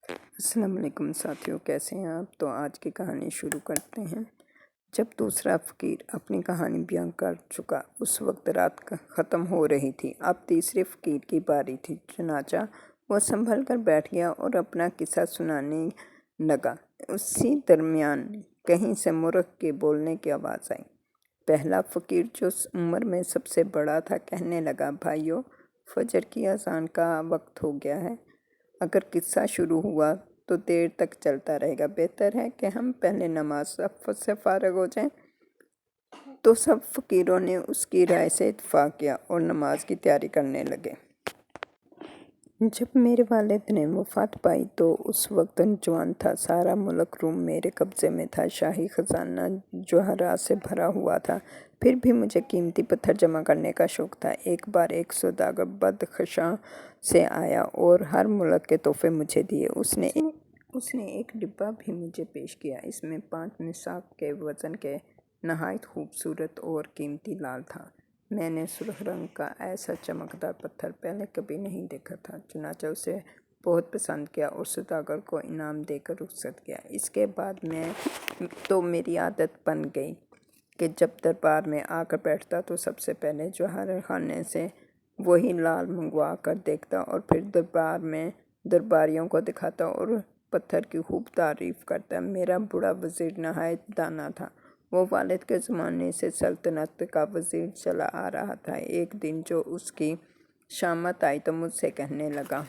السلام علیکم ساتھیوں، کیسے ہیں آپ؟ تو آج کی کہانی شروع کرتے ہیں۔ جب دوسرا فقیر اپنی کہانی بیان کر چکا، اس وقت رات ختم ہو رہی تھی۔ اب تیسرے فقیر کی باری تھی، چنانچہ وہ سنبھل کر بیٹھ گیا اور اپنا قصہ سنانے لگا۔ اسی درمیان کہیں سے مرغ کے بولنے کی آواز آئی۔ پہلا فقیر، جو عمر میں سب سے بڑا تھا، کہنے لگا، بھائیو، فجر کی اذان کا وقت ہو گیا ہے۔ اگر قصہ شروع ہوا تو دیر تک چلتا رہے گا، بہتر ہے کہ ہم پہلے نماز سے فارغ ہو جائیں۔ تو سب فقیروں نے اس کی رائے سے اتفاق کیا اور نماز کی تیاری کرنے لگے۔ جب میرے والد نے وفات پائی تو اس وقت نوجوان تھا۔ سارا ملک روم میرے قبضے میں تھا۔ شاہی خزانہ جواہرات سے بھرا ہوا تھا۔ پھر بھی مجھے قیمتی پتھر جمع کرنے کا شوق تھا۔ ایک بار ایک سوداگر بدخشاں سے آیا اور ہر ملک کے تحفے مجھے دیے۔ اس نے ایک ڈبہ بھی مجھے پیش کیا۔ اس میں 5 نصاب کے وزن کے نہایت خوبصورت اور قیمتی لال تھا۔ میں نے سرخ رنگ کا ایسا چمکدار پتھر پہلے کبھی نہیں دیکھا تھا، چنانچہ اسے بہت پسند کیا اور سوداگر کو انعام دے کر رخصت کیا۔ اس کے بعد میری عادت بن گئی کہ جب دربار میں آ کر بیٹھتا تو سب سے پہلے جواہر خانے سے وہی لال منگوا کر دیکھتا اور پھر دربار میں درباریوں کو دکھاتا اور پتھر کی خوب تعریف کرتا۔ میرا بڑا وزیر نہایت دانا تھا۔ وہ والد کے زمانے سے سلطنت کا وزیر چلا آ رہا تھا۔ ایک دن جو اس کی شامت آئی تو مجھ سے کہنے لگا،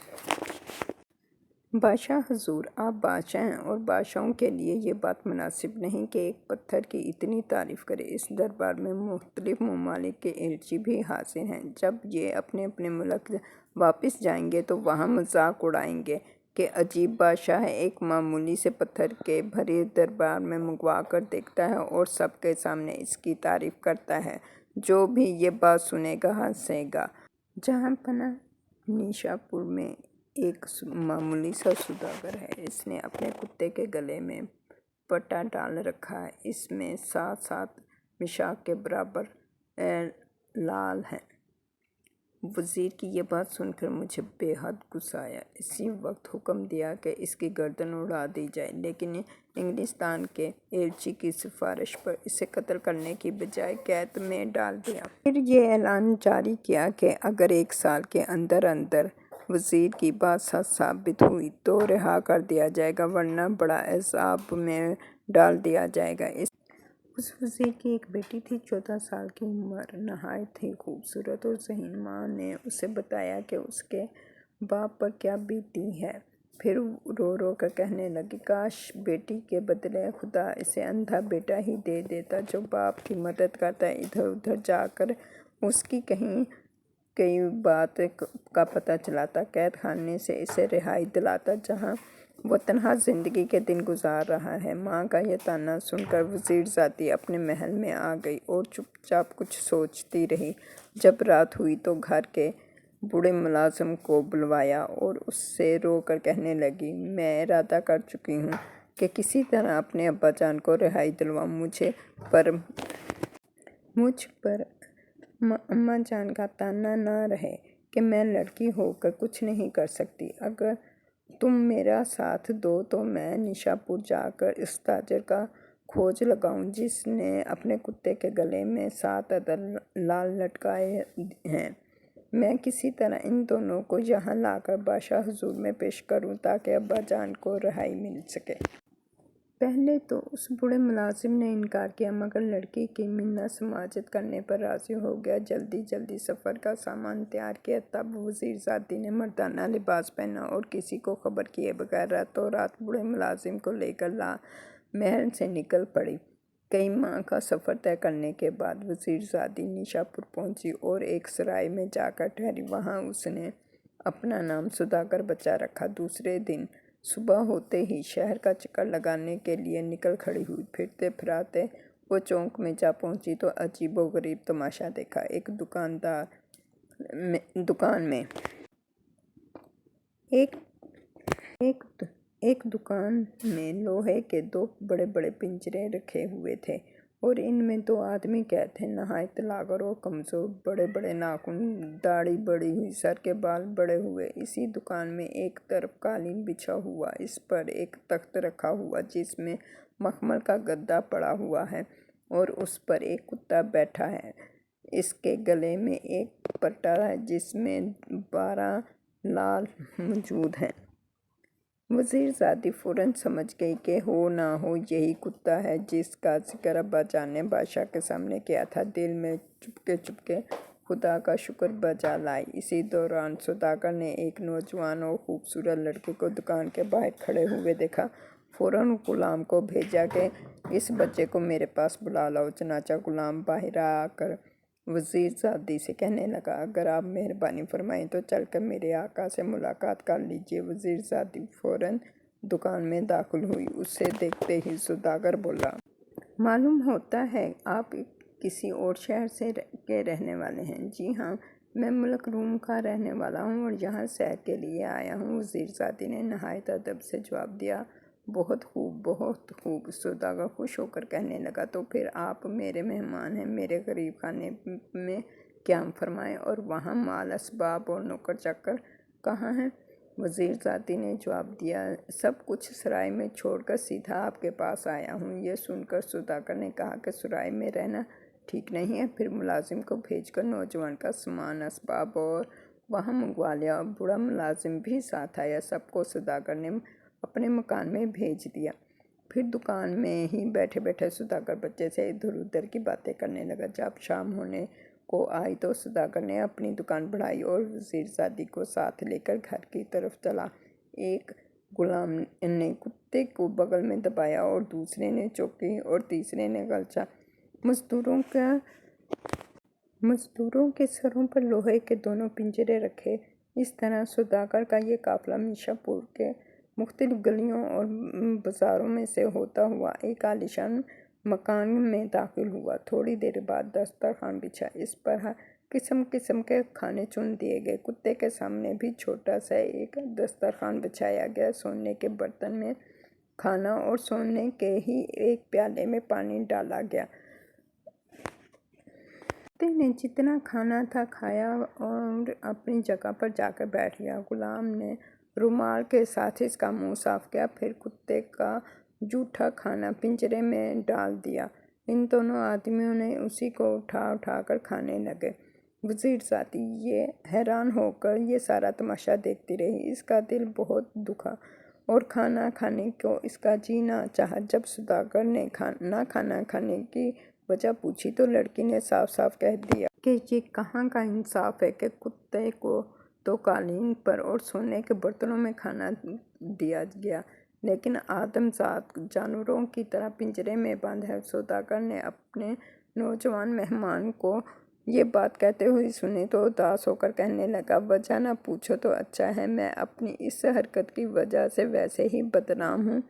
بادشاہ حضور، آپ بادشاہ ہیں اور بادشاہوں کے لیے یہ بات مناسب نہیں کہ ایک پتھر کی اتنی تعریف کرے۔ اس دربار میں مختلف ممالک کے ایلچی بھی حاضر ہیں۔ جب یہ اپنے اپنے ملک واپس جائیں گے تو وہاں مذاق اڑائیں گے کہ عجیب بادشاہ ہے، ایک معمولی سے پتھر کے بھرے دربار میں منگوا کر دیکھتا ہے اور سب کے سامنے اس کی تعریف کرتا ہے۔ جو بھی یہ بات سنے گا ہنسے گا۔ جہاں پناہ نیشاپور میں ایک معمولی سا سوداگر ہے۔ اس نے اپنے کتے کے گلے میں پٹا ڈال رکھا ہے۔ اس میں 7 مشاق کے برابر لال ہیں۔ وزیر کی یہ بات سن کر مجھے بے حد غصہ آیا۔ اسی وقت حکم دیا کہ اس کی گردن اڑا دی جائے، لیکن انگلستان کے ایلچی کی سفارش پر اسے قتل کرنے کی بجائے قید میں ڈال دیا۔ پھر یہ اعلان جاری کیا کہ اگر 1 سال کے اندر اندر وزیر کی بات سچ ثابت ہوئی تو رہا کر دیا جائے گا، ورنہ بڑا عذاب میں ڈال دیا جائے گا۔ اس وزیر کی ایک بیٹی تھی، 14 سال کی عمر، نہایت ہی خوبصورت اور ذہین۔ ماں نے اسے بتایا کہ اس کے باپ پر کیا بیتی ہے۔ پھر رو رو کر کہنے لگی، کاش بیٹی کے بدلے خدا اسے اندھا بیٹا ہی دے دیتا جو باپ کی مدد کرتا، ادھر ادھر جا کر اس کی کئی بات کا پتہ چلاتا، قید خانے سے اسے رہائی دلاتا جہاں وہ تنہا زندگی کے دن گزار رہا ہے۔ ماں کا یہ طعنہ سن کر وزیر زادی اپنے محل میں آ گئی اور چپ چاپ کچھ سوچتی رہی۔ جب رات ہوئی تو گھر کے بوڑھے ملازم کو بلوایا اور اس سے رو کر کہنے لگی، میں ارادہ کر چکی ہوں کہ کسی طرح اپنے ابا جان کو رہائی دلواؤں۔ مجھ پر اماں جان کا طعنہ نہ رہے کہ میں لڑکی ہو کر کچھ نہیں کر سکتی۔ اگر تم میرا ساتھ دو تو میں نیشاپور جا کر اس تاجر کا کھوج لگاؤں جس نے اپنے کتے کے گلے میں 7 عدد لال لٹکائے ہیں۔ میں کسی طرح ان دونوں کو یہاں لا کر بادشاہ حضور میں پیش کروں تاکہ ابا جان کو رہائی مل سکے۔ پہلے تو اس بوڑھے ملازم نے انکار کیا، مگر لڑکی کی منت سماجت کرنے پر راضی ہو گیا۔ جلدی سفر کا سامان تیار کیا۔ تب وزیر زادی نے مردانہ لباس پہنا اور کسی کو خبر کیے بغیر راتوں رات بوڑھے ملازم کو لے کر محل سے نکل پڑی۔ کئی ماہ کا سفر طے کرنے کے بعد وزیر زادی نیشاپور پہنچی اور ایک سرائے میں جا کر ٹھہری۔ وہاں اس نے اپنا نام سوداگر بچا رکھا۔ دوسرے دن صبح ہوتے ہی شہر کا چکر لگانے کے لیے نکل کھڑی ہوئی۔ پھرتے پھراتے وہ چوک میں جا پہنچی تو عجیب و غریب تماشا دیکھا۔ ایک دکان میں لوہے کے 2 بڑے بڑے پنجرے رکھے ہوئے تھے۔ اور ان میں 2 آدمی قید تھے، نہایت لاغر اور کمزور، بڑے بڑے ناخن، داڑھی بڑی ہوئی، سر کے بال بڑے ہوئے۔ اسی دکان میں ایک طرف قالین بچھا ہوا، اس پر ایک تخت رکھا ہوا جس میں مخمل کا گدا پڑا ہوا ہے اور اس پر ایک کتا بیٹھا ہے۔ اس کے گلے میں ایک پٹا ہے جس میں 12 لال موجود ہیں۔ وزیر زادی فوراً سمجھ گئی کہ ہو نہ ہو یہی کتا ہے جس کا ذکر ابا جان نے بادشاہ کے سامنے کیا تھا۔ دل میں چپکے خدا کا شکر بجا لائی۔ اسی دوران سوداگر نے ایک نوجوان اور خوبصورت لڑکے کو دکان کے باہر کھڑے ہوئے دیکھا۔ فوراً غلام کو بھیجا کہ اس بچے کو میرے پاس بلا لاؤ۔ چنانچہ غلام باہر آ کر وزیر زادی سے کہنے لگا، اگر آپ مہربانی فرمائیں تو چل کر میرے آقا سے ملاقات کر لیجیے۔ وزیر زادی فوراً دکان میں داخل ہوئی۔ اسے دیکھتے ہی سوداگر بولا، معلوم ہوتا ہے آپ کسی اور شہر کے رہنے والے ہیں۔ جی ہاں، میں ملک روم کا رہنے والا ہوں اور یہاں سیر کے لیے آیا ہوں۔ وزیر زادی نے نہایت ادب سے جواب دیا، بہت خوب، بہت خوب۔ سوداگر خوش ہو کر کہنے لگا، تو پھر آپ میرے مہمان ہیں۔ میرے غریب خانے میں قیام فرمائیں۔ اور وہاں مال اسباب اور نوکر چاکر کہاں ہیں؟ وزیر زادی نے جواب دیا، سب کچھ سرائے میں چھوڑ کر سیدھا آپ کے پاس آیا ہوں۔ یہ سن کر سوداگر نے کہا کہ سرائے میں رہنا ٹھیک نہیں ہے۔ پھر ملازم کو بھیج کر نوجوان کا سامان اسباب اور وہاں منگوا لیا اور بوڑھا ملازم بھی ساتھ آیا۔ سب کو سوداگر نے اپنے مکان میں بھیج دیا۔ پھر دکان میں ہی بیٹھے بیٹھے سوداگر بچے سے ادھر ادھر کی باتیں کرنے لگا۔ جب شام ہونے کو آئی تو سوداگر نے اپنی دکان بڑھائی اور وزیر زادی کو ساتھ لے کر گھر کی طرف چلا۔ ایک غلام نے کتے کو بغل میں دبایا اور دوسرے نے چوکی اور تیسرے نے غلچہ۔ مزدوروں کے سروں پر لوہے کے دونوں پنجرے رکھے۔ اس طرح سوداگر کا یہ قافلہ میشا پور کے مختلف گلیوں اور بازاروں میں سے ہوتا ہوا ایک عالیشان مکان میں داخل ہوا۔ تھوڑی دیر بعد دسترخوان بچھا، اس پر ہر قسم قسم کے کھانے چن دیے گئے۔ کتے کے سامنے بھی چھوٹا سا ایک دسترخوان بچھایا گیا۔ سونے کے برتن میں کھانا اور سونے کے ہی ایک پیالے میں پانی ڈالا گیا۔ کتے نے جتنا کھانا تھا کھایا اور اپنی جگہ پر جا کر بیٹھ گیا۔ غلام نے رومال کے ساتھ اس کا منہ صاف کیا، پھر کتے کا جھوٹا کھانا پنجرے میں ڈال دیا۔ ان دونوں آدمیوں نے اسی کو اٹھا اٹھا کر کھانے لگے۔ وزیر زادی یہ حیران ہو کر یہ سارا تماشا دیکھتی رہی۔ اس کا دل بہت دکھا اور کھانا کھانے کو اس کا جی نہ چاہا۔ جب سوداگر نے نہ کھانا کھانے کی وجہ پوچھی تو لڑکی نے صاف صاف کہہ دیا کہ یہ کہاں کا انصاف ہے کہ کتے کو تو قالین پر اور سونے کے برتنوں میں کھانا دیا گیا لیکن آدم ذات جانوروں کی طرح پنجرے میں بند ہے۔ سوداگر نے اپنے نوجوان مہمان کو یہ بات کہتے ہوئے سنی تو اداس ہو کر کہنے لگا، وجہ نہ پوچھو تو اچھا ہے، میں اپنی اس حرکت کی وجہ سے ویسے ہی بدنام ہوں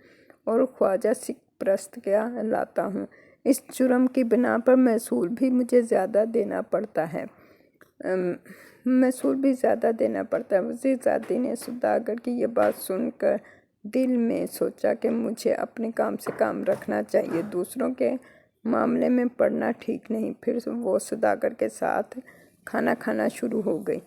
اور خواجہ سکھ پرست کہلاتا ہوں۔ اس جرم کی بنا پر محصول بھی مجھے زیادہ دینا پڑتا ہے۔ وزیر زادی نے سوداگر کی یہ بات سن کر دل میں سوچا کہ مجھے اپنے کام سے کام رکھنا چاہیے، دوسروں کے معاملے میں پڑنا ٹھیک نہیں۔ پھر وہ سوداگر کے ساتھ کھانا کھانا شروع ہو گئی۔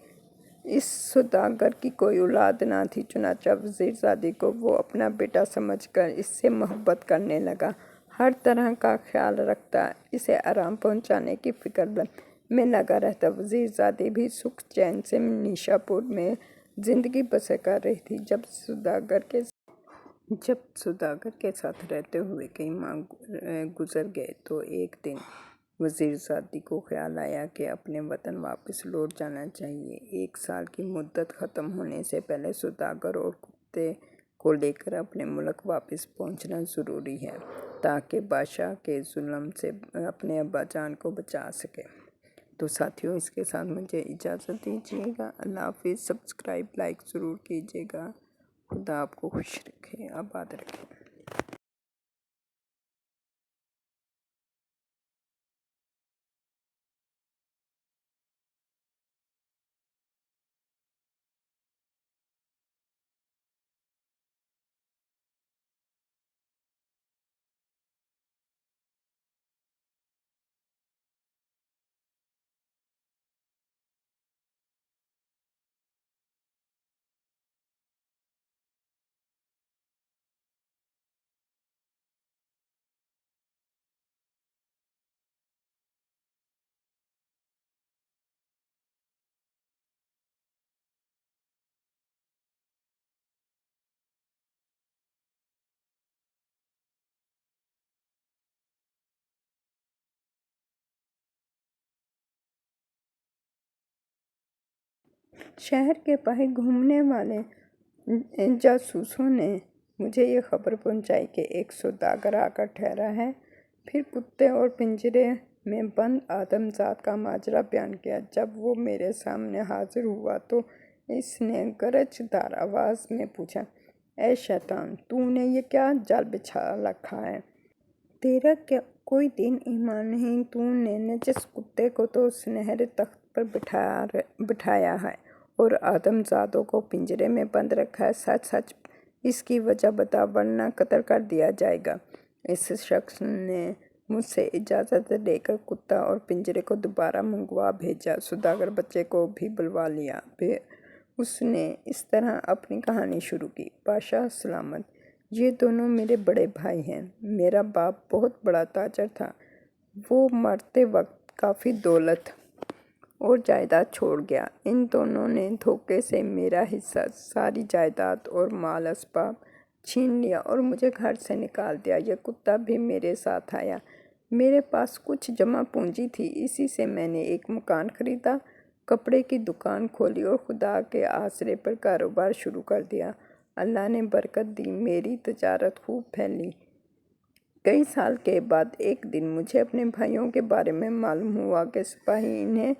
اس سوداگر کی کوئی اولاد نہ تھی، چنانچہ وزیر زادی کو وہ اپنا بیٹا سمجھ کر اس سے محبت کرنے لگا، ہر طرح کا خیال رکھتا، اسے آرام پہنچانے کی فکر میں لگا رہتا۔ وزیر زادی بھی سکھ چین سے نیشا پور میں زندگی بسر کر رہی تھی۔ جب سوداگر کے ساتھ رہتے ہوئے کئی ماہ گزر گئے تو ایک دن وزیر زادی کو خیال آیا کہ اپنے وطن واپس لوٹ جانا چاہیے۔ 1 سال کی مدت ختم ہونے سے پہلے سوداگر اور کتے کو لے کر اپنے ملک واپس پہنچنا ضروری ہے تاکہ بادشاہ کے ظلم سے اپنے ابا جان کو بچا سکے۔ تو ساتھیوں، اس کے ساتھ مجھے اجازت دیجیے گا۔ اللہ حافظ۔ سبسکرائب، لائک ضرور کیجیے گا۔ خدا آپ کو خوش رکھے، آباد رکھے۔ شہر کے باہر گھومنے والے جاسوسوں نے مجھے یہ خبر پہنچائی کہ ایک سوداگر آ کر ٹھہرا ہے۔ پھر کتے اور پنجرے میں بند آدم زاد کا ماجرا بیان کیا۔ جب وہ میرے سامنے حاضر ہوا تو اس نے گرجدار آواز میں پوچھا، اے شیطان، تو نے یہ کیا جال بچھا رکھا ہے؟ تیرا کیا کوئی دین ایمان نہیں؟ تو نے نجس کتے کو تو سنہرے تخت پر بٹھایا ہے اور آدم زادوں کو پنجرے میں بند رکھا ہے۔ سچ سچ اس کی وجہ بتا ورنہ قتل کر دیا جائے گا۔ اس شخص نے مجھ سے اجازت لے کر کتا اور پنجرے کو دوبارہ منگوا بھیجا۔ سوداگر بچے کو بھی بلوا لیا۔ پھر اس نے اس طرح اپنی کہانی شروع کی۔ بادشاہ سلامت، یہ دونوں میرے بڑے بھائی ہیں۔ میرا باپ بہت بڑا تاجر تھا۔ وہ مرتے وقت کافی دولت اور جائیداد چھوڑ گیا۔ ان دونوں نے دھوکے سے میرا حصہ، ساری جائیداد اور مال اسباب چھین لیا اور مجھے گھر سے نکال دیا۔ یہ کتا بھی میرے ساتھ آیا۔ میرے پاس کچھ جمع پونجی تھی، اسی سے میں نے ایک مکان خریدا، کپڑے کی دکان کھولی اور خدا کے آسرے پر کاروبار شروع کر دیا۔ اللہ نے برکت دی، میری تجارت خوب پھیلی۔ کئی سال کے بعد ایک دن مجھے اپنے بھائیوں کے بارے میں معلوم ہوا کہ سپاہی انہیں